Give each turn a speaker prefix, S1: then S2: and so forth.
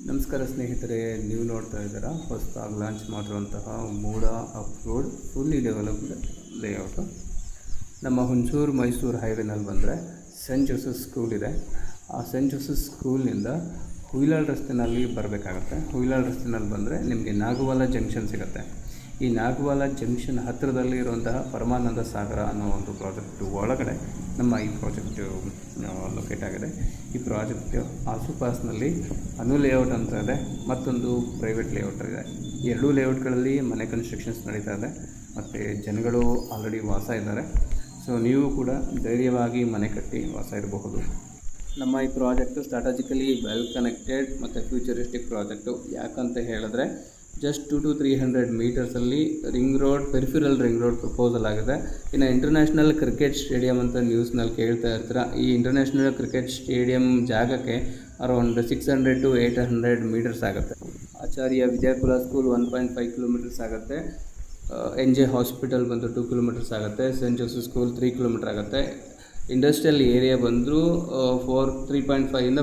S1: ನಮಸ್ಕಾರ ಸ್ನೇಹಿತರೆ, ನೀವು ನೋಡ್ತಾ ಇದ್ದೀರಾ ಹೊಸದಾಗಿ ಲಾಂಚ್ ಮಾಡಿರುವಂತಹ ಮೂಡ ಅಪ್ರೋಡ್ ಫುಲ್ಲಿ ಡೆವಲಪ್ಡ್ ಲೇಔಟು. ನಮ್ಮ ಹುಣಸೂರು ಮೈಸೂರು ಹೈವೇನಲ್ಲಿ ಬಂದರೆ ಸೆಂಟ್ ಜೋಸೆಫ್ ಸ್ಕೂಲ್ ಇದೆ. ಆ ಸೆಂಟ್ ಜೋಸೆಫ್ ಸ್ಕೂಲ್ನಿಂದ ಹುಯಿಲಾಳ್ ರಸ್ತೆಯಲ್ಲಿ ಬರಬೇಕಾಗತ್ತೆ. ಹುಯಿಲಾಳ್ ರಸ್ತೆಯಲ್ಲಿ ಬಂದರೆ ನಿಮಗೆ ನಾಗವಾಲ ಜಂಕ್ಷನ್ ಸಿಗುತ್ತೆ. ಈ ನಾಗವಾಲ ಜಂಕ್ಷನ್ ಹತ್ತಿರದಲ್ಲಿ ಇರುವಂತಹ ಪರಮಾನಂದ ಸಾಗರ ಅನ್ನೋ ಒಂದು ಪ್ರಾಜೆಕ್ಟು ಒಳಗಡೆ ನಮ್ಮ ಈ ಪ್ರಾಜೆಕ್ಟು ಲೊಕೇಟ್ ಆಗಿದೆ. ಈ ಪ್ರಾಜೆಕ್ಟ್ ಆಸುಪಾಸಿನಲ್ಲಿ ಅನು ಲೇಔಟ್ ಅಂತ ಇದೆ, ಮತ್ತೊಂದು ಪ್ರೈವೇಟ್ ಲೇಔಟ್ ಇದೆ. ಎರಡೂ ಲೇಔಟ್ಗಳಲ್ಲಿ ಮನೆ ಕನ್ಸ್ಟ್ರಕ್ಷನ್ಸ್ ನಡೀತಾ ಇದೆ ಮತ್ತು ಜನಗಳು ಆಲ್ರೆಡಿ ವಾಸ ಇದ್ದಾರೆ. ಸೊ ನೀವು ಕೂಡ ಧೈರ್ಯವಾಗಿ ಮನೆ ಕಟ್ಟಿ ವಾಸ ಇರಬಹುದು. ನಮ್ಮ ಈ ಪ್ರಾಜೆಕ್ಟು ಸ್ಟ್ರಾಟಜಿಕಲಿ ವೆಲ್ ಕನೆಕ್ಟೆಡ್ ಮತ್ತು ಫ್ಯೂಚರಿಸ್ಟಿಕ್ ಪ್ರಾಜೆಕ್ಟು. ಯಾಕಂತ ಹೇಳಿದ್ರೆ ಜಸ್ಟ್ 200 to 300 ಮೀಟರ್ಸಲ್ಲಿ ಪೆರಿಫೆರಲ್ ರಿಂಗ್ ರೋಡ್ ಪ್ರಪೋಸಲ್ ಆಗಿದೆ. ಇನ್ನು ಇಂಟರ್ನ್ಯಾಷನಲ್ ಕ್ರಿಕೆಟ್ ಸ್ಟೇಡಿಯಂ ಅಂತ ನ್ಯೂಸ್ನಲ್ಲಿ ಕೇಳ್ತಾ ಇರ್ತೀರ. ಈ ಇಂಟರ್ನ್ಯಾಷನಲ್ ಕ್ರಿಕೆಟ್ ಸ್ಟೇಡಿಯಂ ಜಾಗಕ್ಕೆ ಅರೌಂಡ್ 600 to 800 ಮೀಟರ್ಸ್ ಆಗುತ್ತೆ. ಆಚಾರ್ಯ ವಿದ್ಯಾಕುಲ ಸ್ಕೂಲ್ 1.5 ಕಿಲೋಮೀಟರ್ಸ್ ಆಗುತ್ತೆ. NJ ಹಾಸ್ಪಿಟಲ್ ಬಂದು 2 ಕಿಲೋಮೀಟರ್ಸ್ ಆಗುತ್ತೆ. ಸೆಂಟ್ ಜೋಸೆಫ್ ಸ್ಕೂಲ್ 3 ಕಿಲೋಮೀಟರ್ ಆಗುತ್ತೆ. ಇಂಡಸ್ಟ್ರಿಯಲ್ ಏರಿಯಾ ಬಂದರೂ 3.5 ಇಂದ